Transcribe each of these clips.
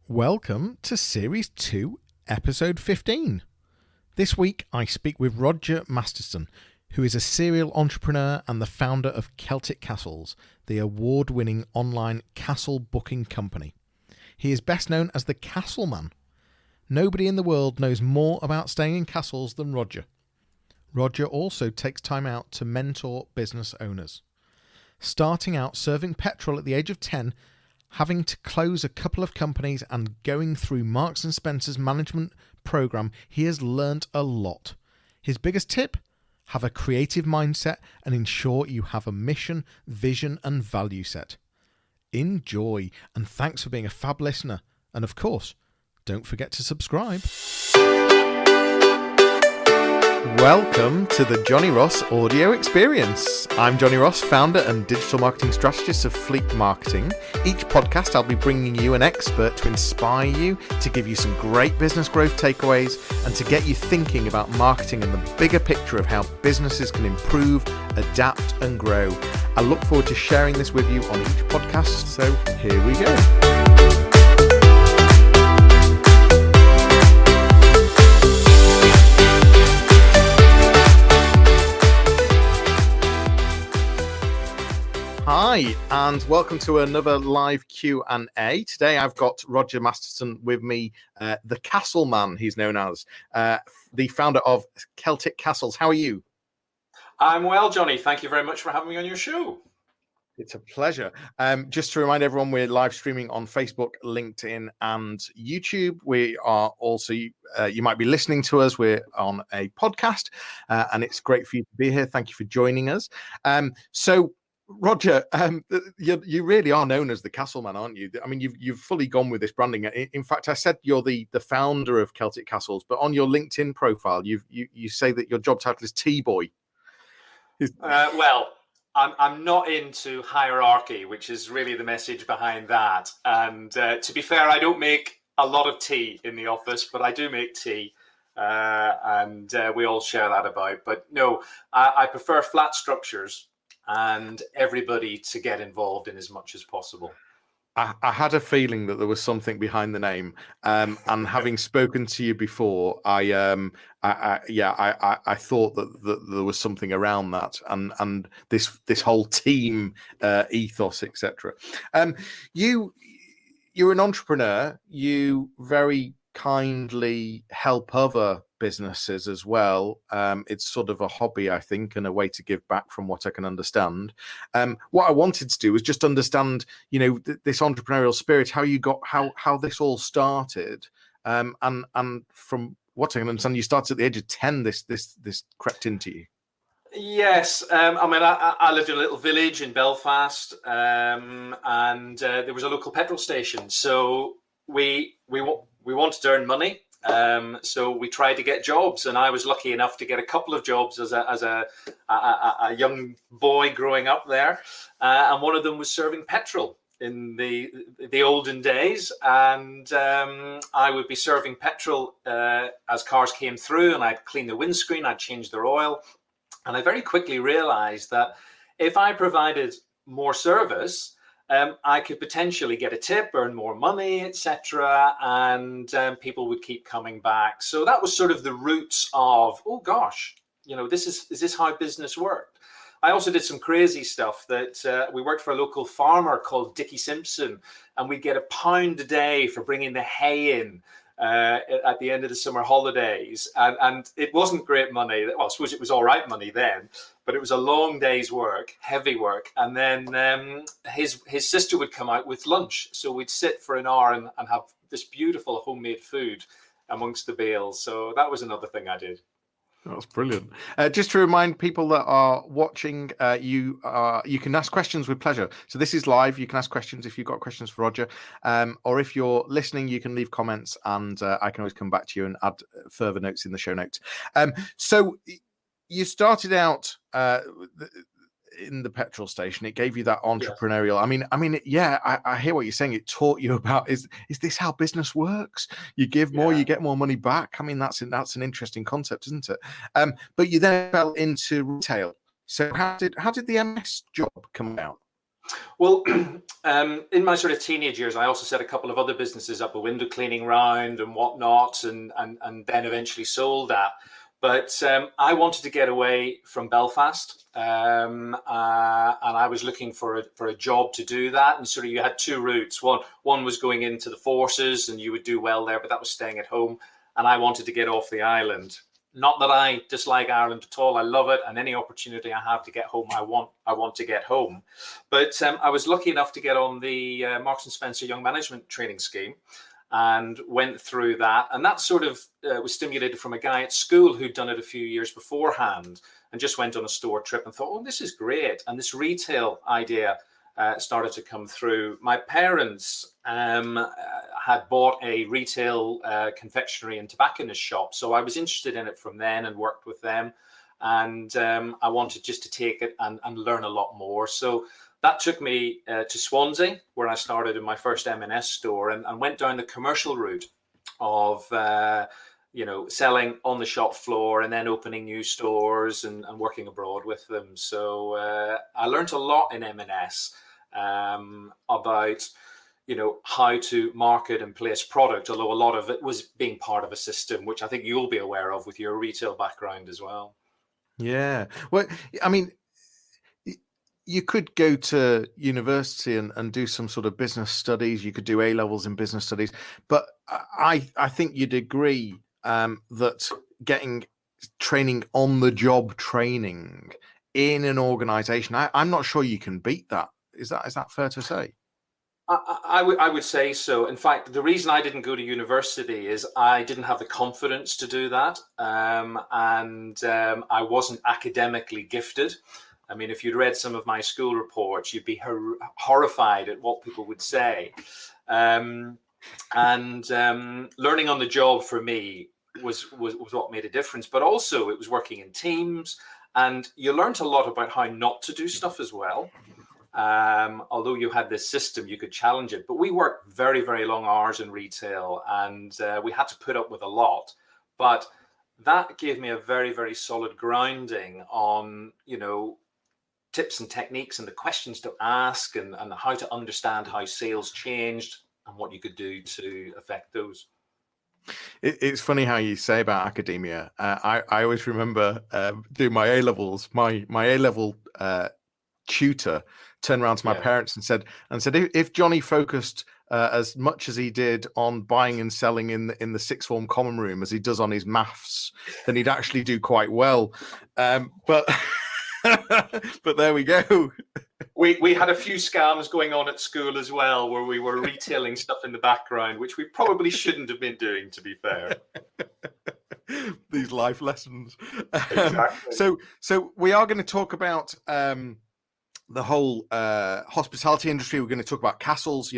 Welcome to Series 2, Episode 15. This week I speak with Roger Masterson, who is a serial entrepreneur and the founder of Celtic Castles, the award-winning online castle booking company. He is best known as the Castle Man. Nobody in the world knows more about staying in castles than Roger. Roger also takes time out to mentor business owners. Starting out serving petrol at the age of 10, having to close a couple of companies and going through Marks & Spencer's management program, he has learnt a lot. His biggest tip? Have a creative mindset and ensure you have a mission, vision and value set. Enjoy, and thanks for being a fab listener. And of course, don't forget to subscribe. Welcome to the Johnny Ross Audio Experience. I'm Johnny Ross, founder and digital marketing strategist of Fleek Marketing. Each podcast I'll be bringing you an expert to inspire you, to give you some great business growth takeaways, and to get you thinking about marketing and the bigger picture of how businesses can improve, adapt and grow. I look forward to sharing this with you on each podcast, so here we go. Hi, and welcome to another live Q&A. Today I've got Roger Masterson with me, the Castle Man, he's known as, the founder of Celtic Castles. How are you? I'm well, Johnny. Thank you very much for having me on your show. It's a pleasure. Just to remind everyone, we're live streaming on Facebook, LinkedIn, and YouTube. We are also, you might be listening to us. We're on a podcast, and it's great for you to be here. Thank you for joining us. Roger, you really are known as the Castle Man, aren't you? I mean, you've fully gone with this branding. In fact, I said you're the founder of Celtic Castles, but on your LinkedIn profile, you say that your job title is T-Boy. Well, I'm not into hierarchy, which is really the message behind that. And to be fair, I don't make a lot of tea in the office, but I do make tea. And we all share that about. But no, I prefer flat structures and everybody to get involved in as much as possible. I had a feeling that there was something behind the name, and having spoken to you before, I thought that there was something around that, and this whole team ethos, etc. You're an entrepreneur. You very kindly help other businesses as well. It's sort of a hobby, I think, and a way to give back from what I can understand. What I wanted to do was just understand, this entrepreneurial spirit, how you got, how this all started, and from what I can understand, you started at the age of 10. This crept into you. Yes, I lived in a little village in Belfast, and there was a local petrol station. So we wanted to earn money. So we tried to get jobs, and I was lucky enough to get a couple of jobs as a young boy growing up there, and one of them was serving petrol in the olden days. And I would be serving petrol as cars came through, and I'd clean the windscreen, I'd change their oil, and I very quickly realized that if I provided more service, I could potentially get a tip, earn more money, etc., and people would keep coming back. So that was sort of the roots of, oh gosh, is this how business worked? I also did some crazy stuff that we worked for a local farmer called Dickie Simpson, and we'd get £1 a day for bringing the hay in at the end of the summer holidays, and it wasn't great money. Well, I suppose it was all right money then, but it was a long day's work, heavy work. And then his sister would come out with lunch, so we'd sit for an hour and have this beautiful homemade food amongst the bales. So that was another thing I did. That's brilliant. Just to remind people that are watching, you can ask questions with pleasure. So this is live. You can ask questions if you've got questions for Roger, or if you're listening, you can leave comments, and I can always come back to you and add further notes in the show notes. So you started out in the petrol station. It gave you that entrepreneurial. Yeah. I hear what you're saying. It taught you about is this how business works? You give more, you get more money back. I mean, that's an interesting concept, isn't it? But you then fell into retail. So how did the MS job come out? Well, in my sort of teenage years, I also set a couple of other businesses up, a window cleaning round and whatnot, and then eventually sold that. But I wanted to get away from Belfast, and I was looking for a job to do that. And sort of you had two routes. One was going into the forces, and you would do well there, but that was staying at home. And I wanted to get off the island. Not that I dislike Ireland at all. I love it, and any opportunity I have to get home, I want to get home. But I was lucky enough to get on the Marks and Spencer Young Management Training Scheme, and went through that. And that sort of was stimulated from a guy at school who'd done it a few years beforehand, and just went on a store trip and thought, oh, this is great. And this retail idea started to come through. My parents had bought a retail confectionery and tobacconist shop, so I was interested in it from then and worked with them. And I wanted just to take it and learn a lot more. So that took me to Swansea, where I started in my first M&S store, and went down the commercial route of selling on the shop floor and then opening new stores and working abroad with them. So I learned a lot in M&S about how to market and place product, although a lot of it was being part of a system, which I think you'll be aware of with your retail background as well. Yeah. Well, I mean, you could go to university and do some sort of business studies. You could do A levels in business studies, but I think you'd agree that getting training on the job training in an organization, I'm not sure you can beat that. Is that fair to say? I would say so. In fact, the reason I didn't go to university is I didn't have the confidence to do that, and I wasn't academically gifted. I mean, if you'd read some of my school reports, you'd be horrified at what people would say. And learning on the job for me was what made a difference. But also, it was working in teams, and you learned a lot about how not to do stuff as well. Although you had this system, you could challenge it. But we worked very, very long hours in retail, and we had to put up with a lot. But that gave me a very, very solid grounding on, tips and techniques and the questions to ask, and how to understand how sales changed and what you could do to affect those. It's funny how you say about academia. I always remember doing my A levels. My A level tutor turned around to my parents and said, if Johnny focused as much as he did on buying and selling in the sixth form common room as he does on his maths, then he'd actually do quite well. But but there we go. We had a few scams going on at school as well, where we were retailing stuff in the background, which we probably shouldn't have been doing, to be fair. These life lessons. Exactly. So we are going to talk about the whole hospitality industry. We're going to talk about castles.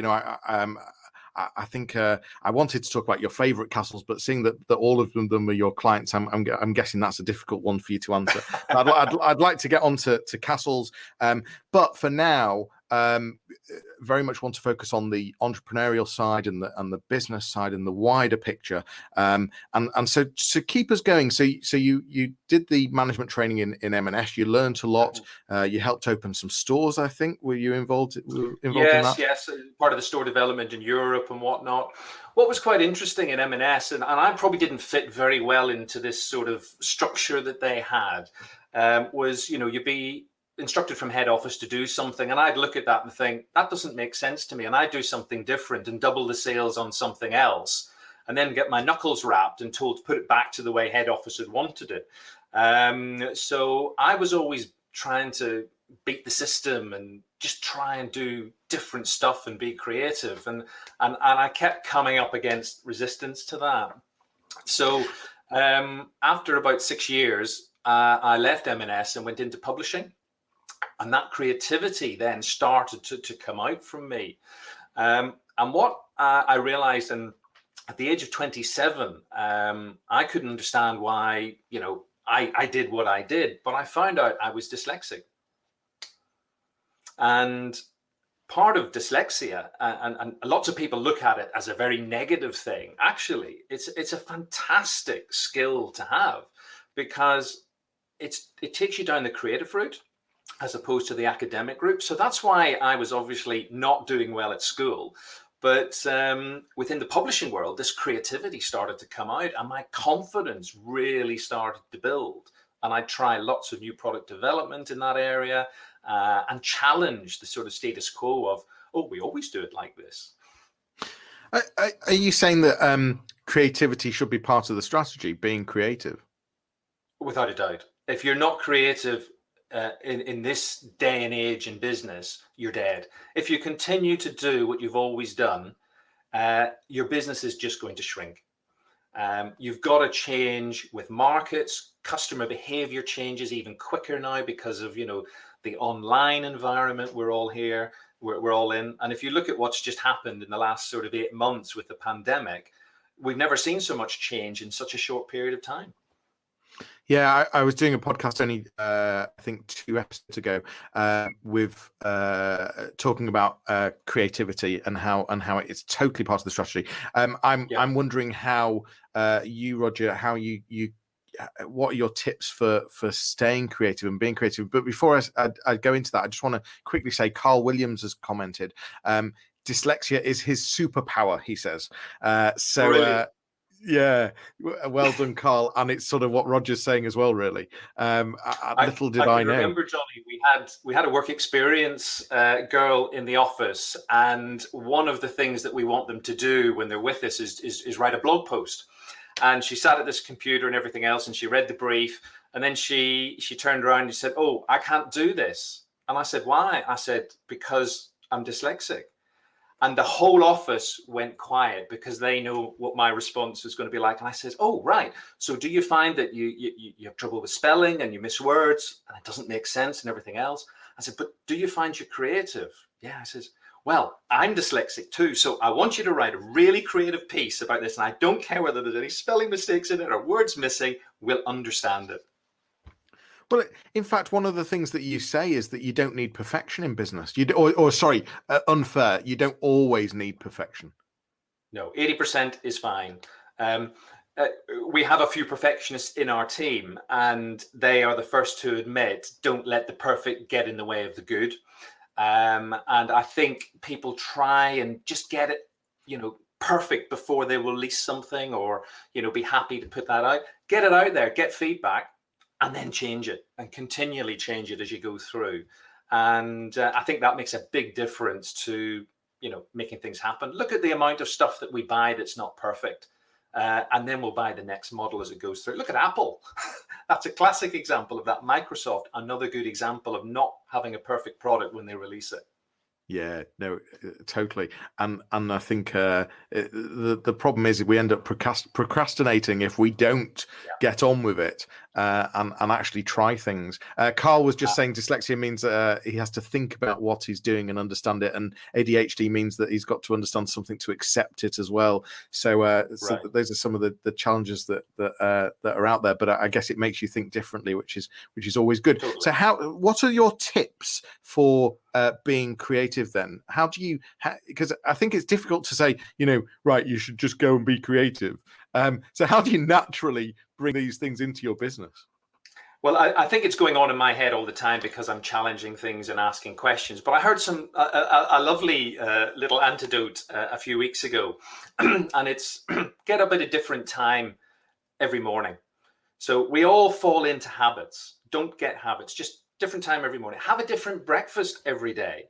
I think I wanted to talk about your favorite castles, but seeing that all of them are your clients, I'm guessing that's a difficult one for you to answer. I'd like to get on to castles, but for now, very much want to focus on the entrepreneurial side and the business side and the wider picture. And so to keep us going, so you did the management training in M&S. You learned a lot. You helped open some stores, I think. Were you involved in that? Yes, part of the store development in Europe and whatnot. What was quite interesting in M&S, and I probably didn't fit very well into this sort of structure that they had, was, you'd be instructed from head office to do something, and I'd look at that and think, that doesn't make sense to me, and I'd do something different and double the sales on something else, and then get my knuckles wrapped and told to put it back to the way head office had wanted it. So I was always trying to beat the system and just try and do different stuff and be creative, and I kept coming up against resistance to that. So after about 6 years, I left M&S and went into publishing. And that creativity then started to come out from me. And what I realized, and at the age of 27, I couldn't understand why, I did what I did, but I found out I was dyslexic. And part of dyslexia, and lots of people look at it as a very negative thing. Actually, it's a fantastic skill to have, because it takes you down the creative route. as opposed to the academic route. So that's why I was obviously not doing well at school. But within the publishing world, this creativity started to come out and my confidence really started to build. And I tried lots of new product development in that area and challenge the sort of status quo of, oh, we always do it like this. Are you saying that creativity should be part of the strategy, being creative? Without a doubt. If you're not creative in this day and age in business, you're dead. If you continue to do what you've always done, your business is just going to shrink. You've got to change with markets. Customer behavior changes even quicker now because of, the online environment we're all here, we're all in. And if you look at what's just happened in the last sort of 8 months with the pandemic, we've never seen so much change in such a short period of time. Yeah, I was doing a podcast only, I think 2 episodes ago, with talking about creativity and how it's totally part of the strategy. I'm wondering how you, Roger, how you what are your tips for staying creative and being creative? But before I go into that, I just want to quickly say Carl Williams has commented, dyslexia is his superpower, he says. Really? Yeah, well done, Carl. And it's sort of what Roger's saying as well, really. Little did I can know. Remember, Johnny, we had a work experience girl in the office, and one of the things that we want them to do when they're with us is write a blog post. And she sat at this computer and everything else, and she read the brief, and then she turned around and said, "Oh, I can't do this." And I said, "Why?" I said, "Because I'm dyslexic." And the whole office went quiet because they know what my response was going to be like. And I said, "Oh, right. So do you find that you have trouble with spelling and you miss words and it doesn't make sense and everything else?" I said, "But do you find you're creative?" "Yeah." I says, "Well, I'm dyslexic too. So I want you to write a really creative piece about this. And I don't care whether there's any spelling mistakes in it or words missing. We'll understand it." Well, in fact, one of the things that you say is that you don't need perfection in business. Unfair. You don't always need perfection. No, 80% is fine. Um, we have a few perfectionists in our team, and they are the first to admit, don't let the perfect get in the way of the good. And I think people try and just get it, perfect before they release something or, be happy to put that out. Get it out there, get feedback, and then change it and continually change it as you go through. And I think that makes a big difference to, making things happen. Look at the amount of stuff that we buy that's not perfect. And then we'll buy the next model as it goes through. Look at Apple. That's a classic example of that. Microsoft, another good example of not having a perfect product when they release it. Yeah, no, totally. And I think the problem is we end up procrastinating if we don't get on with it and actually try things. Carl was just saying dyslexia means he has to think about what he's doing and understand it, and ADHD means that he's got to understand something to accept it as well. So those are some of the challenges that are out there. But I guess it makes you think differently, which is always good. Totally. So what are your tips for being creative then? How do you, because I think it's difficult to say, right, you should just go and be creative. So how do you naturally bring these things into your business? Well, I think it's going on in my head all the time because I'm challenging things and asking questions. But I heard a lovely little antidote a few weeks ago, and it's get up at a different time every morning. So we all fall into habits. Don't get habits, just different time every morning. Have a different breakfast every day.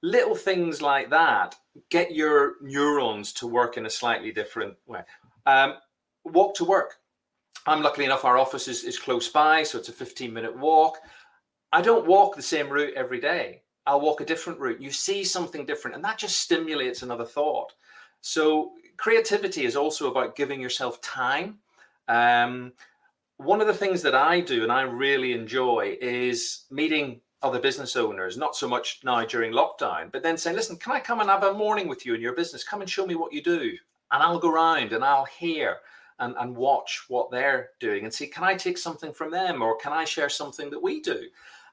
Little things like that get your neurons to work in a slightly different way. Walk to work. I'm lucky enough, our office is close by, so it's a 15-minute walk. I don't walk the same route every day. I'll walk a different route. You see something different, and that just stimulates another thought. So creativity is also about giving yourself time. One of the things that I do and I really enjoy is meeting other business owners, not so much now during lockdown, but then saying, "Listen, can I come and have a morning with you in your business? Come and show me what you do." And I'll go around and I'll hear and watch what they're doing and see, can I take something from them or can I share something that we do?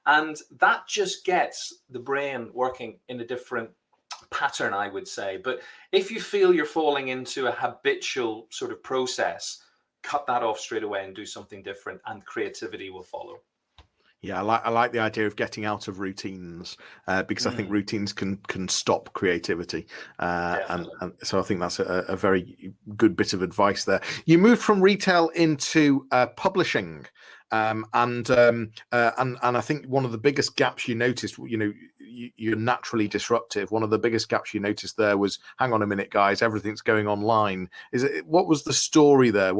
And that just gets the brain working in a different pattern, I would say. But if you feel you're falling into a habitual sort of process, cut that off straight away and do something different, and creativity will follow. Yeah, I like the idea of getting out of routines because I think Mm, routines can stop creativity, definitely. and so I think that's a very good bit of advice there. You moved from retail into publishing, and I think one of the biggest gaps you noticed, you're naturally disruptive. One of the biggest gaps you noticed there was, hang on a minute, guys, everything's going online. What was the story there?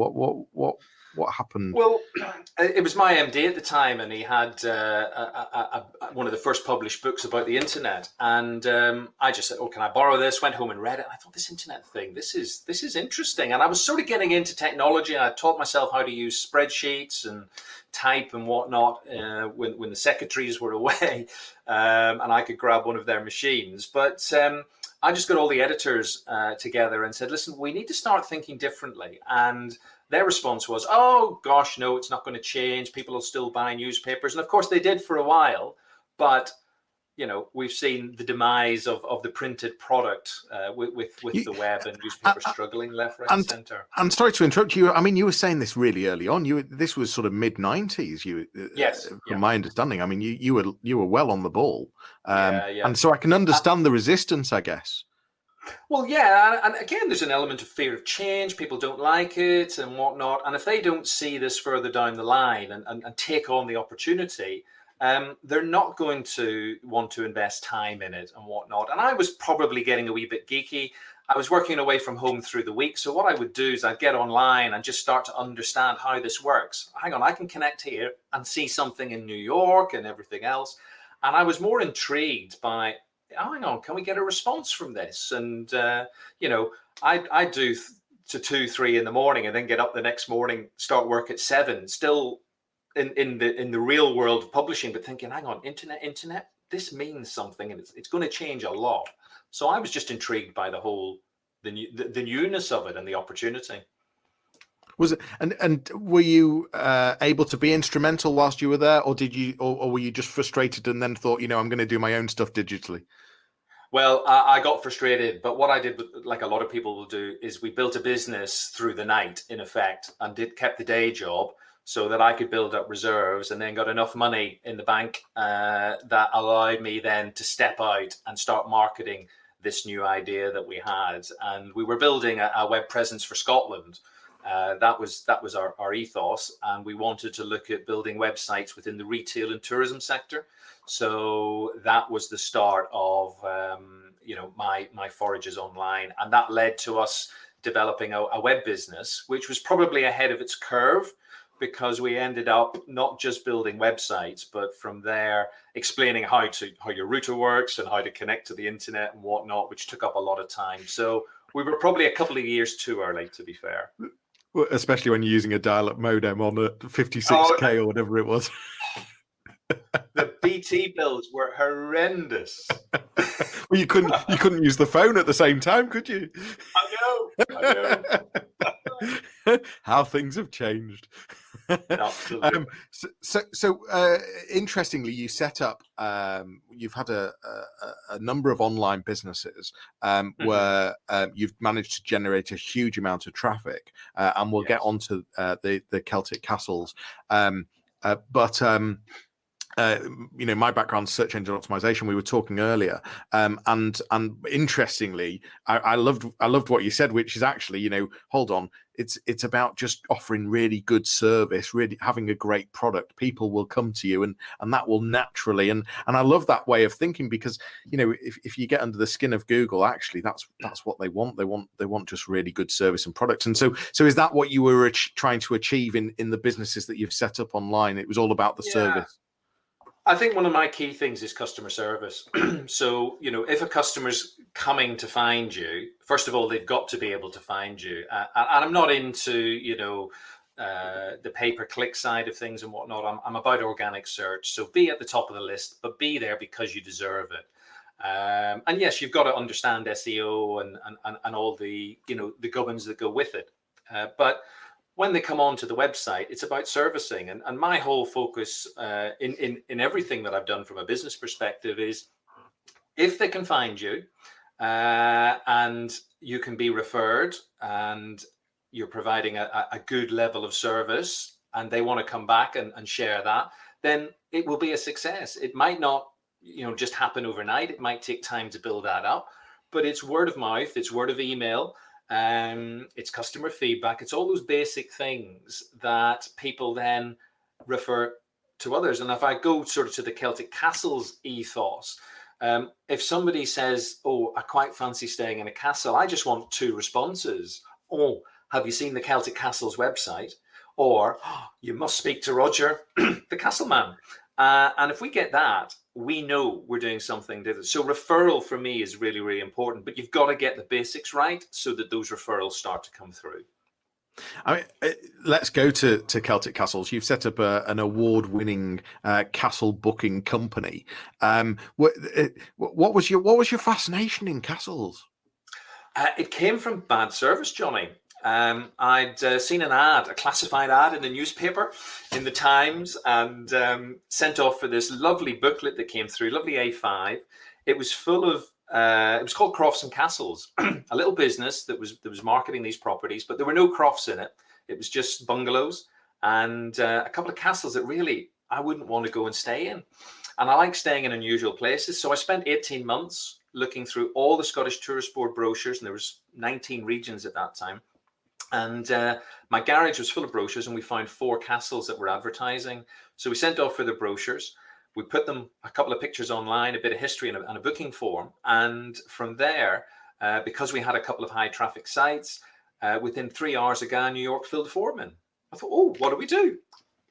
What happened? Well, it was my MD at the time, and he had one of the first published books about the internet. And I just said, "Oh, can I borrow this?" Went home and read it. I thought, this internet thing, this is interesting. And I was sort of getting into technology. I taught myself how to use spreadsheets and type and whatnot when the secretaries were away, and I could grab one of their machines. But I just got all the editors together and said, "Listen, we need to start thinking differently." And their response was, "Oh gosh, no, it's not going to change. People will still buy newspapers." And of course they did for a while, but we've seen the demise of the printed product with You, the web and I, newspapers struggling left, right, and And centre. I'm sorry to interrupt you. I mean, you were saying this really early on. This was sort of mid 90s. Yes, From yeah, my understanding, I mean, you were well on the ball, yeah, yeah. and so I can Uh, understand the resistance, I guess. well, yeah, and again, there's an element of fear of change. People don't like it and whatnot. And if they don't see this further down the line and take on the opportunity, they're not going to want to invest time in it and whatnot. And I was probably getting a wee bit geeky. I was working away from home through the week. So what I would do is I'd get online and just start to understand how this works. Hang on, I can connect here and see something in New York and everything else. And I was more intrigued by, oh, hang on, can we get a response from this? And you know, I do to 2, 3 in the morning, and then get up the next morning, start work at 7, still in the real world of publishing, but thinking, hang on, internet, this means something, and it's going to change a lot. So I was just intrigued by the newness of it and the opportunity. Was it, and were you able to be instrumental whilst you were there, or or were you just frustrated and then thought, I'm going to do my own stuff digitally? Well, I got frustrated, but what I did, like a lot of people will do, is we built a business through the night, in effect, and kept the day job so that I could build up reserves, and then got enough money in the bank that allowed me then to step out and start marketing this new idea that we had. And we were building a web presence for Scotland. That was our ethos, and we wanted to look at building websites within the retail and tourism sector. So that was the start of my forages online, and that led to us developing a web business, which was probably ahead of its curve, because we ended up not just building websites, but from there explaining how your router works and how to connect to the internet and whatnot, which took up a lot of time. So we were probably a couple of years too early, to be fair. Well, especially when you're using a dial-up modem on a Oh, 56K or whatever it was. the BT bills were horrendous. Well, you couldn't use the phone at the same time, could you? I know, I know. How things have changed. Absolutely. Interestingly, you set up. You've had a number of online businesses Mhm. where you've managed to generate a huge amount of traffic, and we'll get Yes. onto the Celtic Castles. But my background's search engine optimization. We were talking earlier, and interestingly, I loved what you said, which is actually, hold on, it's about just offering really good service, really having a great product. People will come to you, and that will naturally, and I love that way of thinking, because if you get under the skin of Google, actually that's what they want. They want just really good service and products. And so is that what you were trying to achieve in the businesses that you've set up online? It was all about the Yeah. service. I think one of my key things is customer service. So, if a customer's coming to find you, first of all, they've got to be able to find you. And I'm not into, the pay-per-click side of things and whatnot. I'm about organic search. So be at the top of the list, but be there because you deserve it. And yes, you've got to understand SEO and all the gubbins that go with it. But when they come onto the website, it's about servicing. And my whole focus in everything that I've done from a business perspective is, if they can find you and you can be referred, and you're providing a good level of service, and they want to come back and share that, then it will be a success. It might not, just happen overnight. It might take time to build that up, but it's word of mouth, it's word of email, it's customer feedback. It's all those basic things that people then refer to others. And if I go sort of to the Celtic Castles ethos, if somebody says, "Oh, I quite fancy staying in a castle," I just want two responses. "Oh, have you seen the Celtic Castles website?" Or, "Oh, you must speak to Roger, the castle man." And if we get that, we know we're doing something different. So referral for me is really, really important, but you've got to get the basics right so that those referrals start to come through. I mean, let's go to Celtic Castles. You've set up an award-winning castle booking company. What was your fascination in castles? It came from bad service, Johnny. I'd seen an ad, a classified ad in the newspaper, in the Times, and sent off for this lovely booklet that came through, lovely A5. It was full of, it was called Crofts and Castles, a little business that was marketing these properties, but there were no crofts in it. It was just bungalows and a couple of castles that really I wouldn't want to go and stay in. And I like staying in unusual places. So I spent 18 months looking through all the Scottish Tourist Board brochures, and there was 19 regions at that time. And my garage was full of brochures, and we found 4 castles that were advertising. So we sent off for the brochures. We put them, a couple of pictures online, a bit of history, and a booking form. And from there, because we had a couple of high traffic sites, within 3 hours, a guy in New York filled the form in. I thought, "Oh, what do we do?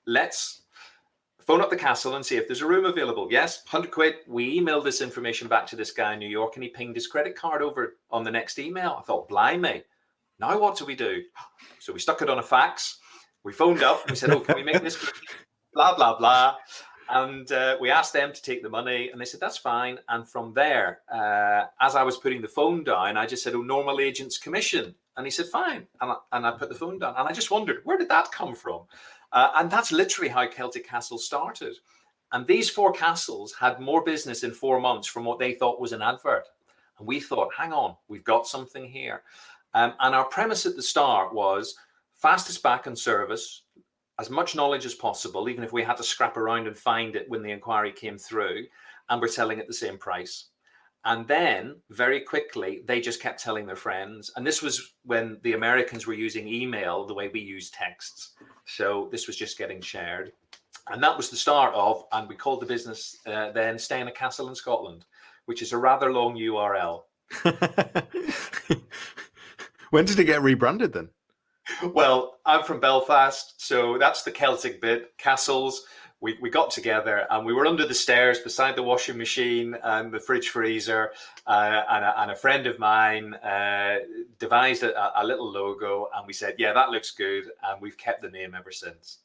Let's phone up the castle and see if there's a room available." Yes, 100 quid. We emailed this information back to this guy in New York, and he pinged his credit card over on the next email. I thought, blimey, now what do we do? So we stuck it on a fax. We phoned up and we said, "Oh, can we make this?" Blah, blah, blah. And we asked them to take the money, and they said, "That's fine." And from there, as I was putting the phone down, I just said, "Oh, normal agent's commission." And he said, "Fine." And I put the phone down. And I just wondered, where did that come from? And that's literally how Celtic Castles started. And these 4 castles had more business in 4 months from what they thought was an advert. And we thought, hang on, we've got something here. And our premise at the start was fastest back and service, as much knowledge as possible, even if we had to scrap around and find it when the inquiry came through, and we're selling at the same price. And then very quickly, they just kept telling their friends. And this was when the Americans were using email the way we use texts. So this was just getting shared. And that was the start of, and we called the business then Stay in a Castle in Scotland, which is a rather long URL. When did it get rebranded then? Well, I'm from Belfast, so that's the Celtic bit. Castles. We got together and we were under the stairs beside the washing machine and the fridge freezer, and a friend of mine devised a little logo, and we said, "Yeah, that looks good," and we've kept the name ever since.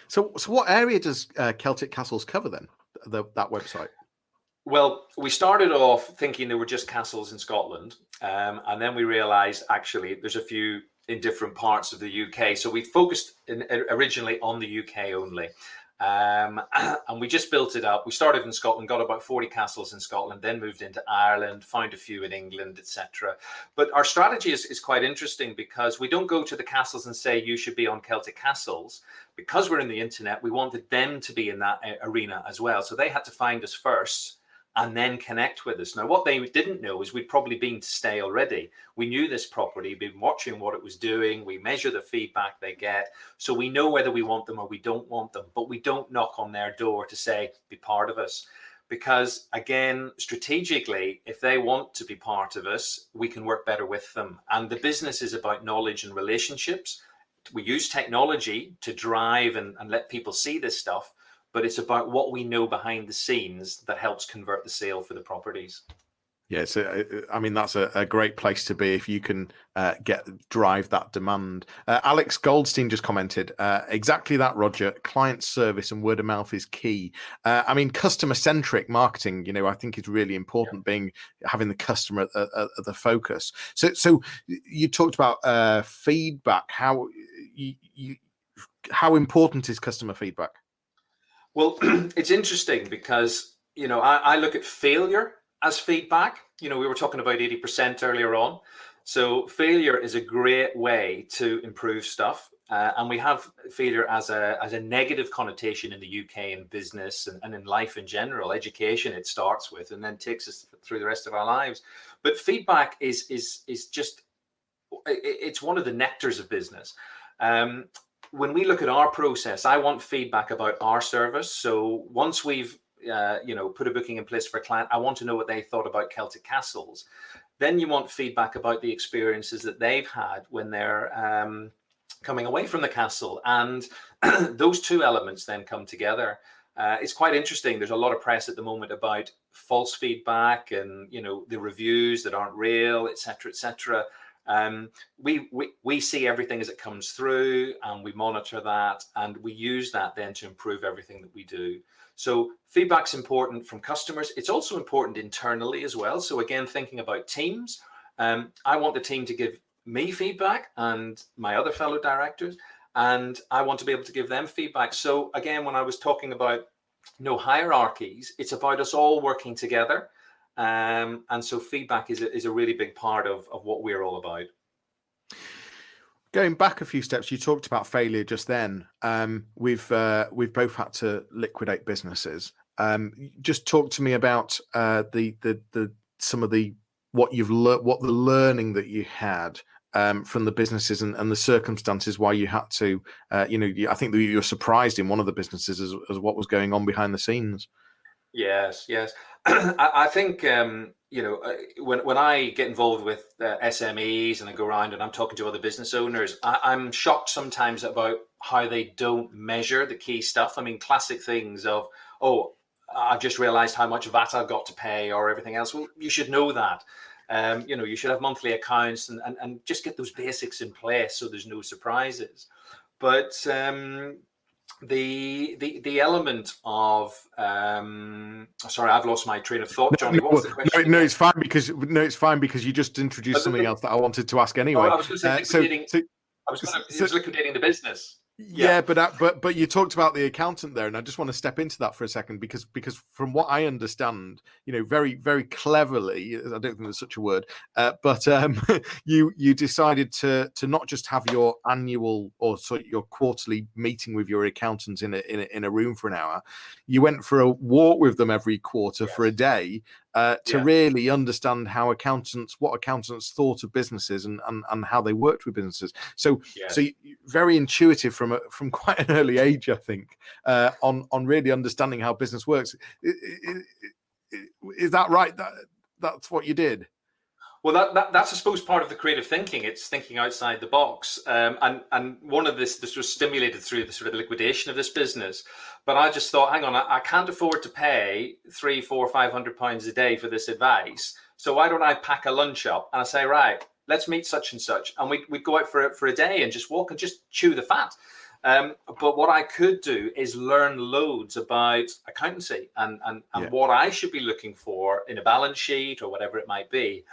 So what area does Celtic Castles cover then? That website. Well, we started off thinking there were just castles in Scotland, and then we realised actually there's a few in different parts of the UK. So we focused originally on the UK only. And we just built it up. We started in Scotland, got about 40 castles in Scotland, then moved into Ireland, found a few in England, etc. But our strategy is quite interesting because we don't go to the castles and say, "You should be on Celtic Castles." Because we're in the internet, we wanted them to be in that arena as well. So they had to find us first and then connect with us. Now, what they didn't know is we'd probably been to stay already. We knew this property, been watching what it was doing. We measure the feedback they get. So we know whether we want them or we don't want them, but we don't knock on their door to say, "Be part of us." Because again, strategically, if they want to be part of us, we can work better with them. And the business is about knowledge and relationships. We use technology to drive and let people see this stuff, but it's about what we know behind the scenes that helps convert the sale for the properties. Yeah, so I mean that's a great place to be if you can drive that demand. Alex Goldstein just commented exactly that, Roger. Client service and word of mouth is key. I mean, customer centric marketing, I think is really important. Having the customer at the focus. So you talked about feedback. How important is customer feedback? Well, it's interesting because I look at failure as feedback. We were talking about 80% earlier on. So failure is a great way to improve stuff. And we have failure as a negative connotation in the UK in business and in life in general. Education it starts with, and then takes us through the rest of our lives. But feedback is just, it's one of the nectars of business. When we look at our process, I want feedback about our service. So once we've put a booking in place for a client, I want to know what they thought about Celtic Castles. Then you want feedback about the experiences that they've had when they're coming away from the castle, and those two elements then come together. It's quite interesting. There's a lot of press at the moment about false feedback and the reviews that aren't real, etc., etc. We see everything as it comes through, and we monitor that, and we use that then to improve everything that we do. So feedback's important from customers. It's also important internally as well. So again, thinking about teams, I want the team to give me feedback and my other fellow directors, and I want to be able to give them feedback. So again, when I was talking about no hierarchies, it's about us all working together. And so feedback is a really big part of what we're all about. Going back a few steps, you talked about failure just then. We've both had to liquidate businesses. Just talk to me about some of the what you've learned, what the learning that you had from the businesses and the circumstances why you had to. I think that you were surprised in one of the businesses as what was going on behind the scenes. Yes. I think when I get involved with SMEs and I go around and I'm talking to other business owners, I'm shocked sometimes about how they don't measure the key stuff. I mean, classic things of, oh, I've just realized how much VAT I've got to pay or everything else. Well, you should know that. You should have monthly accounts and just get those basics in place so there's no surprises. But the element of sorry, I've lost my train of thought, Johnny. What was the question? No, it's fine because you just introduced something else that I wanted to ask anyway. I was going to say liquidating. It was liquidating the business. Yeah, but you talked about the accountant there, and I just want to step into that for a second because from what I understand, very very cleverly, I don't think there's such a word, but you decided to not just have your annual or your quarterly meeting with your accountant in a room for an hour. You went for a walk with them every quarter for a day. To really understand what accountants thought of businesses and how they worked with businesses. So very intuitive from quite an early age, I think, on really understanding how business works. Is that right? That's what you did? Well, that's I suppose part of the creative thinking. It's thinking outside the box, and one of this was stimulated through the sort of liquidation of this business. But I just thought, hang on, I can't afford to pay £300, £400, £500 a day for this advice. So why don't I pack a lunch up and I say, right, let's meet such and such, and we go out for a day and just walk and just chew the fat. But what I could do is learn loads about accountancy and what I should be looking for in a balance sheet or whatever it might be,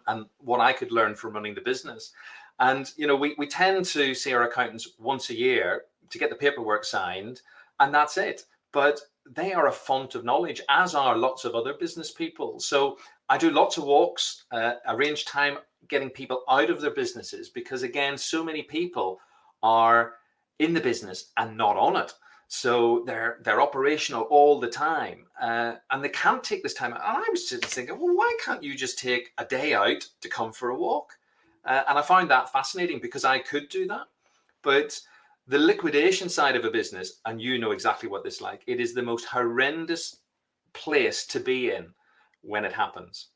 and what I could learn from running the business. And, we tend to see our accountants once a year to get the paperwork signed, and that's it. But they are a font of knowledge, as are lots of other business people. So I do lots of walks, arrange time getting people out of their businesses, because, again, so many people are in the business and not on it. So they're operational all the time, and they can't take this time. And I was just thinking, well, why can't you just take a day out to come for a walk? And I found that fascinating because I could do that. But the liquidation side of a business, and you know exactly what this is like, it is the most horrendous place to be in when it happens.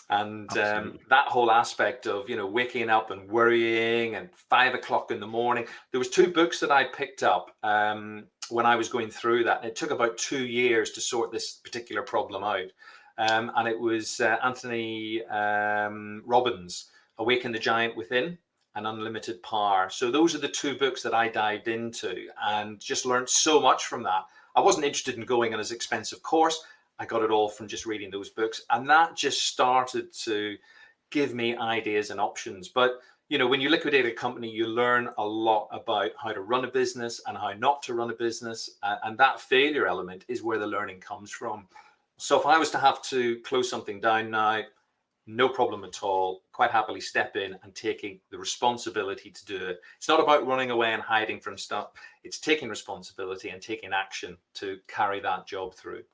And that whole aspect of waking up and worrying and 5 o'clock in the morning. There was 2 books that I picked up when I was going through that, and it took about 2 years to sort this particular problem out. And it was Anthony Robbins' Awaken the Giant Within and Unlimited Power. So those are the 2 books that I dived into and just learned so much from that. I wasn't interested in going on an expensive course. I got it all from just reading those books, and that just started to give me ideas and options. But when you liquidate a company, you learn a lot about how to run a business and how not to run a business, and that failure element is where the learning comes from. So if I was to have to close something down now, no problem at all, quite happily step in and taking the responsibility to do it. It's not about running away and hiding from stuff. It's taking responsibility and taking action to carry that job through.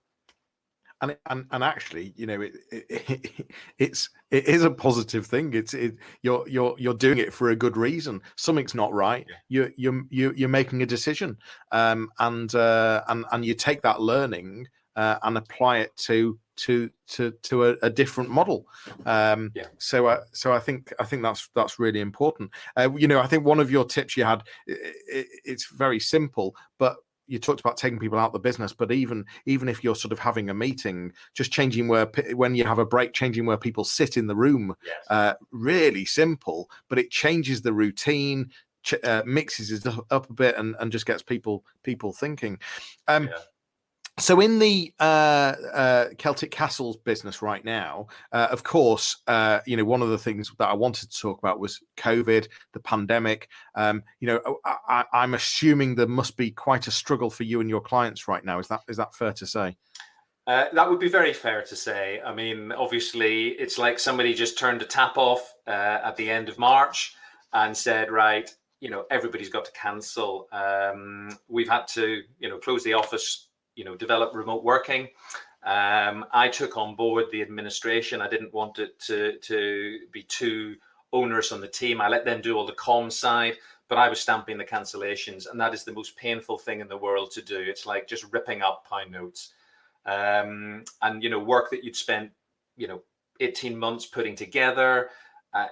And actually, it is a positive thing. You're doing it for a good reason. Something's not right. Yeah. You're making a decision, and you take that learning and apply it to a different model. So I think that's really important. I think one of your tips you had, it's very simple, but you talked about taking people out of the business, but even if you're sort of having a meeting, just changing when you have a break, changing where people sit in the room. Yes. Really simple, but it changes the routine, mixes it up a bit, and just gets people thinking. So in the Celtic Castles business right now, of course, one of the things that I wanted to talk about was COVID, the pandemic. I'm assuming there must be quite a struggle for you and your clients right now. Is that fair to say? That would be very fair to say. I mean, obviously, it's like somebody just turned a tap off at the end of March and said, right, everybody's got to cancel. We've had to, close the office, develop remote working. I took on board the administration. I didn't want it to be too onerous on the team. I let them do all the comm side, but I was stamping the cancellations, and that is the most painful thing in the world to do. It's like just ripping up pound notes. And work that you'd spent 18 months putting together,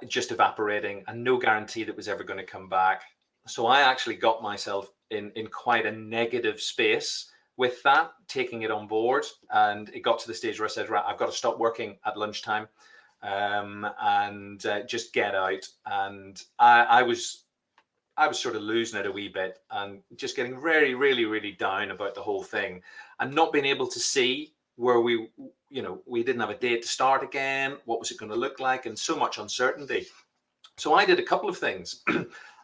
just evaporating, and no guarantee that was ever going to come back. So I actually got myself in quite a negative space with that, taking it on board, and it got to the stage where I said, right, I've got to stop working at lunchtime and just get out. And I was sort of losing it a wee bit and just getting really, really, really down about the whole thing, and not being able to see where we didn't have a date to start again. What was it going to look like? And so much uncertainty. So I did a couple of things.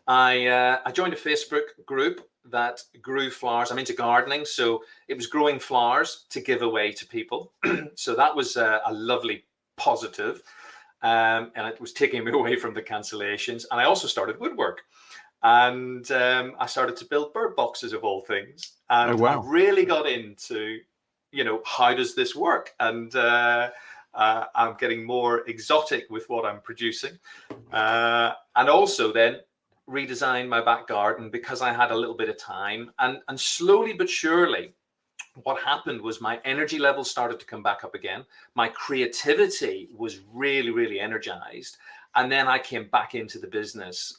I joined a Facebook group that grew flowers. I'm into gardening, so it was growing flowers to give away to people. So that was a lovely positive, and it was taking me away from the cancellations. And I also started woodwork. And I started to build bird boxes, of all things. And I really got into, how does this work? And I'm getting more exotic with what I'm producing. And also then redesign my back garden because I had a little bit of time. And slowly but surely, what happened was my energy levels started to come back up again. My creativity was really, really energized. And then I came back into the business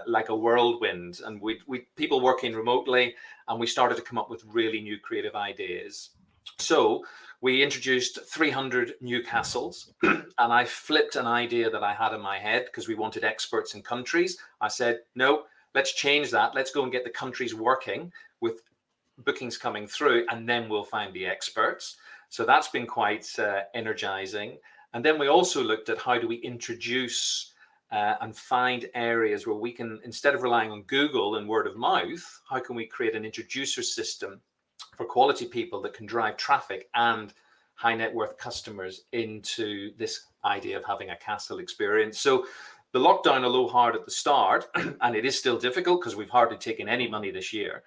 like a whirlwind, and we people working remotely, and we started to come up with really new creative ideas. So we introduced 300 new castles, and I flipped an idea that I had in my head because we wanted experts in countries. I said, no, let's change that. Let's go and get the countries working with bookings coming through, and then we'll find the experts. So that's been quite energizing. And then we also looked at how do we introduce and find areas where we can, instead of relying on Google and word of mouth, how can we create an introducer system for quality people that can drive traffic and high net worth customers into this idea of having a castle experience. So the lockdown, although hard at the start, and it is still difficult because we've hardly taken any money this year,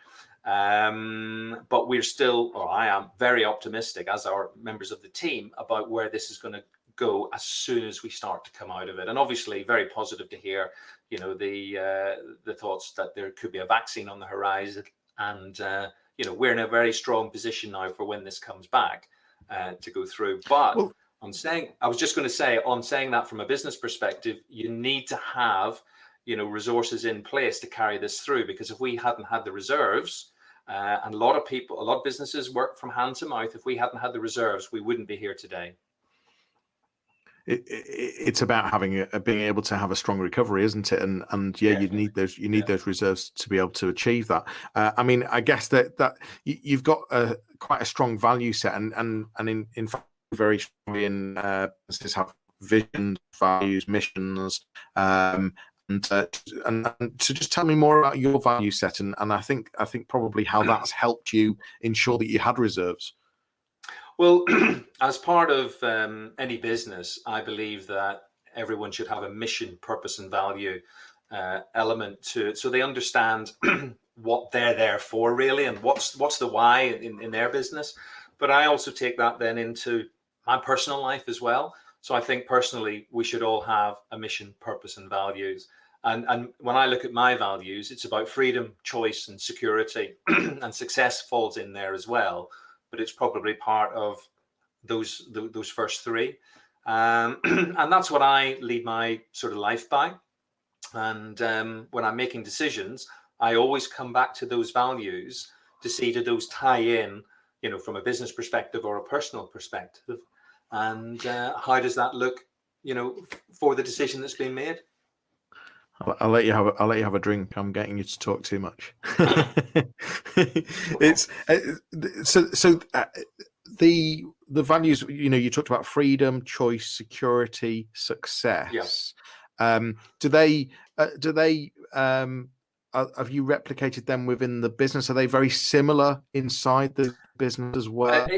but we're still, or I am very optimistic, as are members of the team, about where this is going to go as soon as we start to come out of it. And obviously very positive to hear, the thoughts that there could be a vaccine on the horizon, and we're in a very strong position now for when this comes back to go through. But on saying that from a business perspective, you need to have resources in place to carry this through, because if we hadn't had the reserves, and a lot of businesses work from hand to mouth, if we hadn't had the reserves, we wouldn't be here today. It's about being able to have a strong recovery, isn't it? And you need those reserves to be able to achieve that. I mean, I guess that you've got quite a strong value set, and in fact very strongly in businesses have vision, values, missions. And to just tell me more about your value set, and I think probably how that's helped you ensure that you had reserves. Well, as part of any business, I believe that everyone should have a mission, purpose, and value element to it, so they understand what they're there for, really, and what's the why in their business. But I also take that then into my personal life as well. So I think personally we should all have a mission, purpose, and values. And when I look at my values, it's about freedom, choice, and security, and success falls in there as well. But it's probably part of those first three, and that's what I lead my sort of life by. And when I'm making decisions, I always come back to those values to see do those tie in, from a business perspective or a personal perspective, and how does that look, for the decision that's been made. I'll let you have. I'll let you have a drink. I'm getting you to talk too much. It's the values. You talked about freedom, choice, security, success. Yeah. Do they? Have you replicated them within the business? Are they very similar inside the business as well?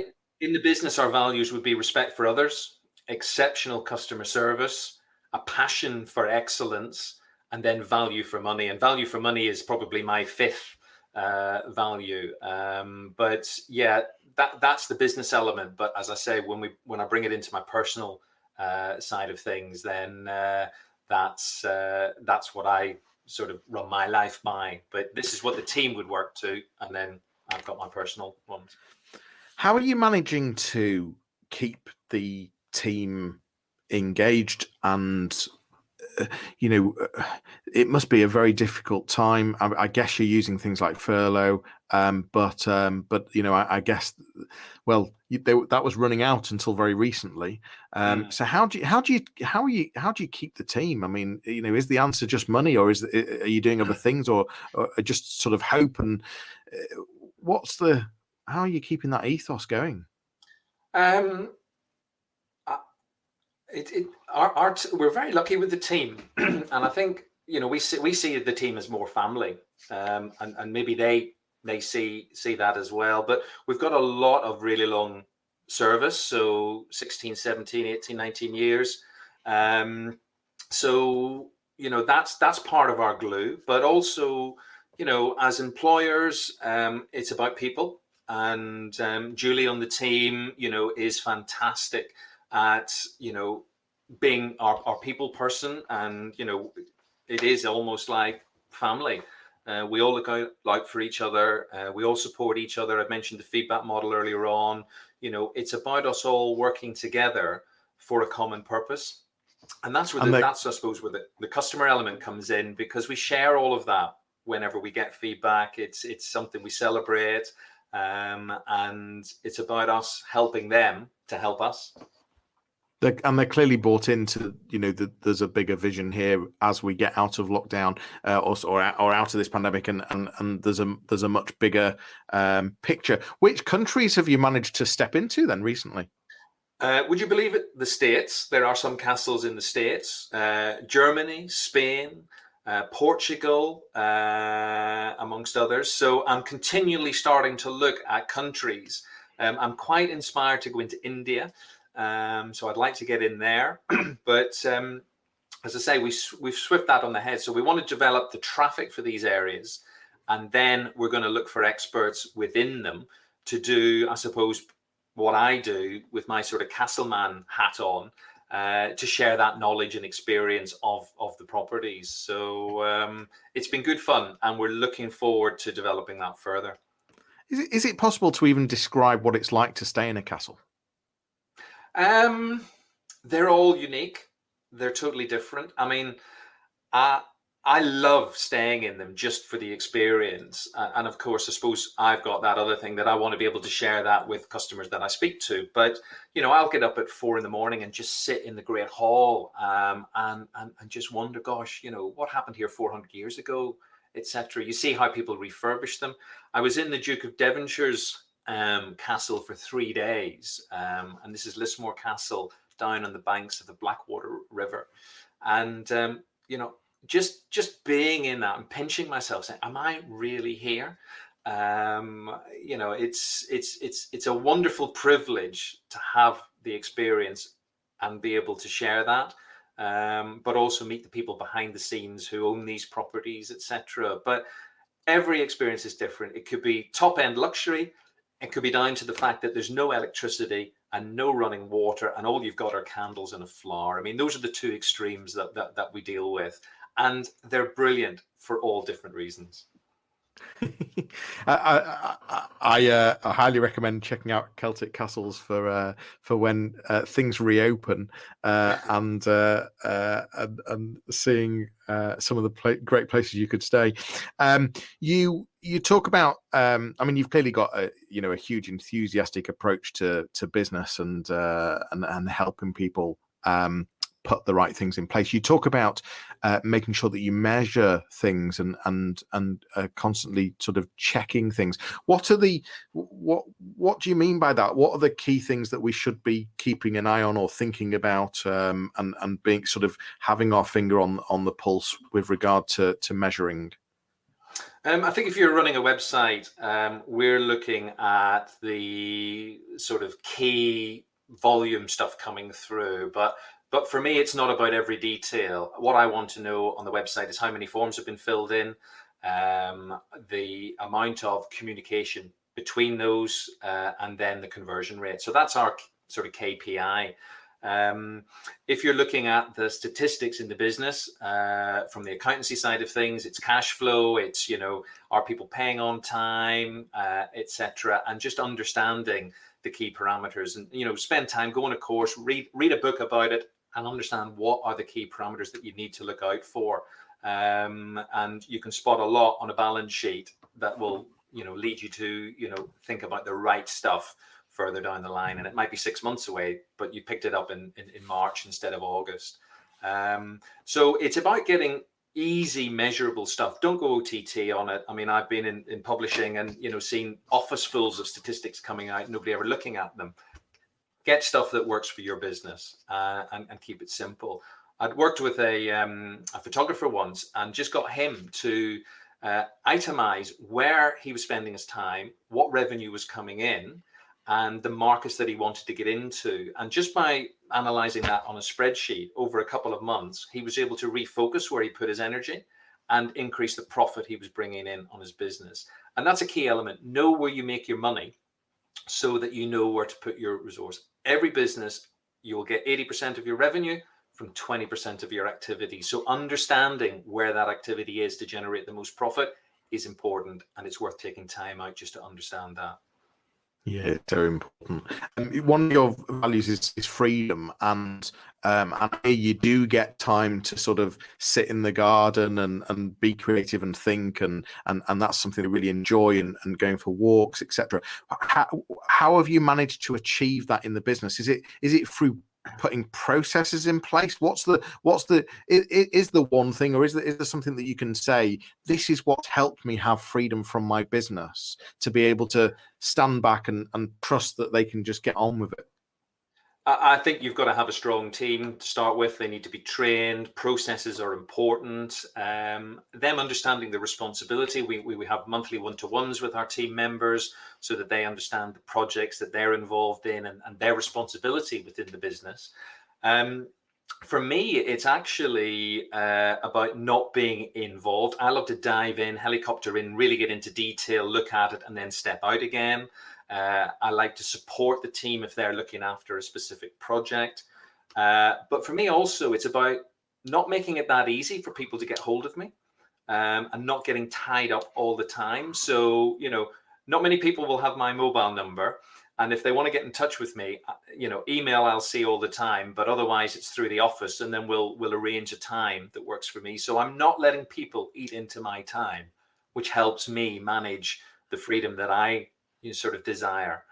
In the business, our values would be respect for others, exceptional customer service, a passion for excellence, and then value for money. And value for money is probably my fifth value. But yeah, that's the business element. But as I say, when I bring it into my personal side of things, then that's what I sort of run my life by. But this is what the team would work to, and then I've got my personal ones. How are you managing to keep the team engaged? And it must be a very difficult time. I guess you're using things like furlough, but I guess, well, that was running out until very recently. So how do you keep the team? I mean, is the answer just money, or are you doing other things, or just sort of hope? And how are you keeping that ethos going? We're very lucky with the team, and I think we see the team as more family, and maybe they see that as well. But we've got a lot of really long service, so 16, 17, 18, 19 years. So that's part of our glue, but also as employers, it's about people. And Julie on the team, is fantastic at being our people person, and it is almost like family. We all look out for each other. We all support each other. I mentioned the feedback model earlier on. It's about us all working together for a common purpose, and that's where that's, I suppose, where the customer element comes in, because we share all of that whenever we get feedback. It's something we celebrate, and it's about us helping them to help us. They're clearly bought into, there's a bigger vision here as we get out of lockdown, or out of this pandemic, and there's a much bigger picture. Which countries have you managed to step into then recently? Would you believe it? The States. There are some castles in the States. Germany, Spain, Portugal, amongst others. So I'm continually starting to look at countries. I'm quite inspired to go into India. So I'd like to get in there, but as I say, we've swift that on the head. So we want to develop the traffic for these areas, and then we're going to look for experts within them to do, I suppose, what I do with my sort of Castleman hat on, to share that knowledge and experience of the properties. So it's been good fun, and we're looking forward to developing that further. Is it possible to even describe what it's like to stay in a castle? They're all unique. They're totally different. I mean, I love staying in them just for the experience. And of course, I suppose I've got that other thing that I want to be able to share that with customers that I speak to. But, I'll get up at 4 a.m. and just sit in the Great Hall, and just wonder, gosh, what happened here 400 years ago, etc. You see how people refurbish them. I was in the Duke of Devonshire's castle for 3 days, and this is Lismore Castle down on the banks of the Blackwater River, and just being in that and pinching myself, saying, "Am I really here?" It's a wonderful privilege to have the experience and be able to share that. but also meet the people behind the scenes who own these properties, etc. But every experience is different. It could be top-end luxury. It could be down to the fact that there's no electricity and no running water, and all you've got are candles and a flower. I mean, those are the two extremes that we deal with, and they're brilliant for all different reasons. I highly recommend checking out Celtic Castles for when things reopen, and seeing some of the great places you could stay. You talk about, I mean, you've clearly got a huge enthusiastic approach to business and helping people put the right things in place. You talk about making sure that you measure things and constantly sort of checking things. What do you mean by that? What are the key things that we should be keeping an eye on or thinking about, and being sort of having our finger on the pulse with regard to measuring? I think if you're running a website, we're looking at the sort of key volume stuff coming through, but for me, it's not about every detail. What I want to know on the website is how many forms have been filled in, the amount of communication between those, and then the conversion rate. So that's our sort of KPI. If you're looking at the statistics in the business, from the accountancy side of things, it's cash flow, it's, are people paying on time, etc., and just understanding the key parameters, and spend time, go on a course, read a book about it, and understand what are the key parameters that you need to look out for. And you can spot a lot on a balance sheet that will, lead you to, think about the right stuff further down the line. And it might be 6 months away, but you picked it up in March instead of August. So it's about getting easy, measurable stuff. Don't go OTT on it. I mean, I've been in publishing and, seen office fulls of statistics coming out, nobody ever looking at them. Get stuff that works for your business, and keep it simple. I'd worked with a photographer once and just got him to itemize where he was spending his time, what revenue was coming in, and the markets that he wanted to get into. And just by analyzing that on a spreadsheet over a couple of months, he was able to refocus where he put his energy and increase the profit he was bringing in on his business. And that's a key element. Know where you make your money so that you know where to put your resource. Every business, you'll get 80% of your revenue from 20% of your activity. So understanding where that activity is to generate the most profit is important, and it's worth taking time out just to understand that. Yeah, it's very important. One of your values is freedom, and you do get time to sort of sit in the garden and be creative and think, and that's something I really enjoy, and going for walks, etc. How have you managed to achieve that in the business? Is it through putting processes in place? Is the one thing, or is there something that you can say, this is what helped me have freedom from my business, to be able to stand back and trust that they can just get on with it? I think you've got to have a strong team to start with. They need to be trained. Processes are important. Them understanding the responsibility. We have monthly one-to-ones with our team members so that they understand the projects that they're involved in and their responsibility within the business. For me, it's actually about not being involved. I love to dive in, helicopter in, really get into detail, look at it, and then step out again. I like to support the team if they're looking after a specific project. But for me also, it's about not making it that easy for people to get hold of me, and not getting tied up all the time. So, not many people will have my mobile number. And if they want to get in touch with me, email I'll see all the time, but otherwise it's through the office, and then we'll arrange a time that works for me. So I'm not letting people eat into my time, which helps me manage the freedom that I sort of desire.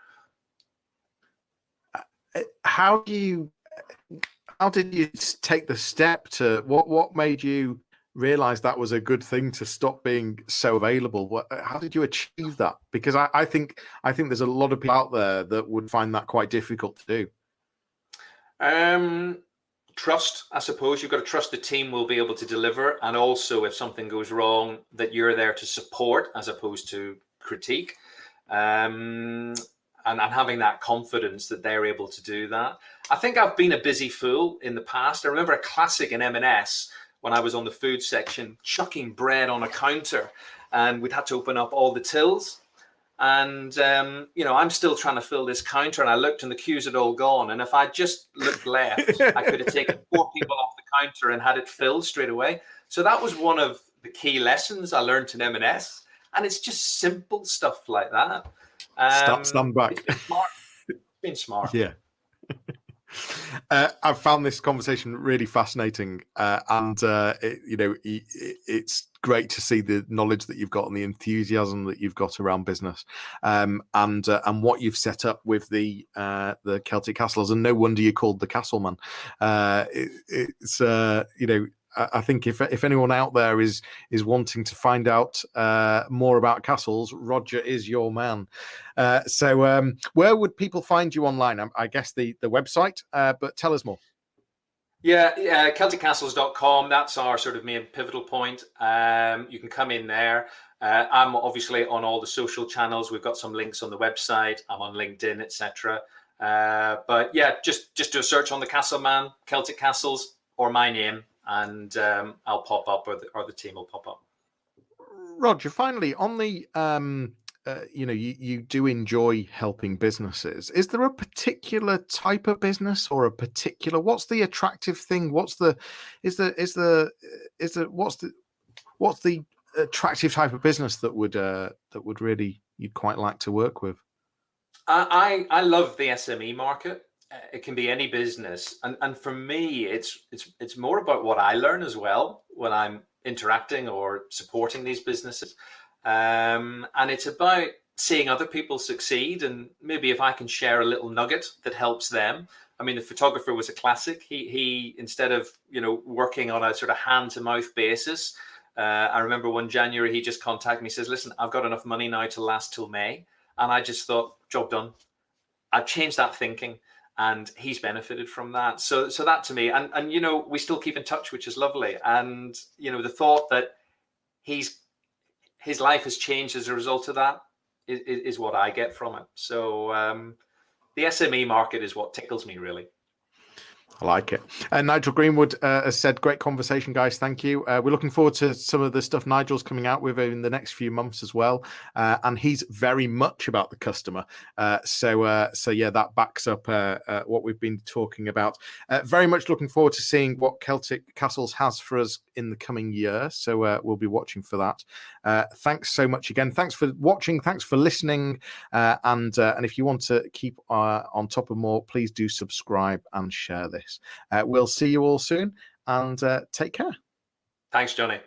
How did you take the step to what made you realize that was a good thing, to stop being so available? How did you achieve that? Because I think there's a lot of people out there that would find that quite difficult to do. Trust, I suppose. You've got to trust the team will be able to deliver, and also if something goes wrong, that you're there to support as opposed to critique. and having that confidence that they're able to do that. I think I've been a busy fool in the past. I remember a classic in M&S when I was on the food section, chucking bread on a counter, and we'd had to open up all the tills. And, I'm still trying to fill this counter, and I looked and the queues had all gone. And if I just looked left, I could have taken 4 people off the counter and had it filled straight away. So that was one of the key lessons I learned in M&S. And it's just simple stuff like that. Stand back. It's smart. It's been smart. Yeah. I've found this conversation really fascinating, and it's great to see the knowledge that you've got and the enthusiasm that you've got around business, and what you've set up with the Celtic Castles. And no wonder you're called the Castleman. I think if anyone out there is wanting to find out more about castles, Roger is your man. So where would people find you online? I guess the website, but tell us more. Yeah, CelticCastles.com. That's our sort of main pivotal point. You can come in there. I'm obviously on all the social channels. We've got some links on the website. I'm on LinkedIn, etc. But yeah, just do a search on the Castleman, Celtic Castles, or my name, and I'll pop up, or the team will pop up. Roger, finally, on the you do enjoy helping businesses. Is there a particular type of business, or what's the attractive thing? What's the attractive type of business that would really you'd quite like to work with? I love the SME market. It can be any business, and for me, it's more about what I learn as well when I'm interacting or supporting these businesses, and it's about seeing other people succeed, and maybe if I can share a little nugget that helps them. I mean, the photographer was a classic. He instead of working on a sort of hand to mouth basis, I remember one January he just contacted me, says, "Listen, I've got enough money now to last till May," and I just thought, job done. I've changed that thinking. And he's benefited from that. So that to me, and we still keep in touch, which is lovely. And the thought that his life has changed as a result of that is what I get from it. So the SME market is what tickles me, really. I like it. Nigel Greenwood has said, great conversation, guys. Thank you. We're looking forward to some of the stuff Nigel's coming out with in the next few months as well. And he's very much about the customer. So yeah, that backs up what we've been talking about. Very much looking forward to seeing what Celtic Castles has for us in the coming year. So we'll be watching for that. Thanks so much again. Thanks for watching. Thanks for listening. And if you want to keep on top of more, please do subscribe and share this. We'll see you all soon, and take care. Thanks, Johnny.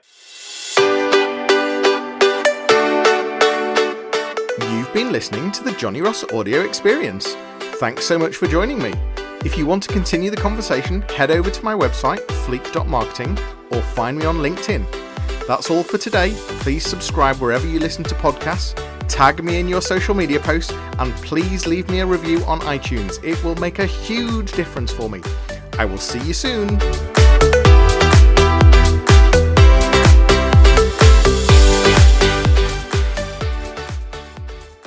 You've been listening to the Johnny Ross audio experience. Thanks so much for joining me. If you want to continue the conversation, head over to my website, fleek.marketing, or find me on LinkedIn. That's all for today. Please subscribe wherever you listen to podcasts. Tag me in your social media posts, and please leave me a review on iTunes. It will make a huge difference for me. I will see you soon.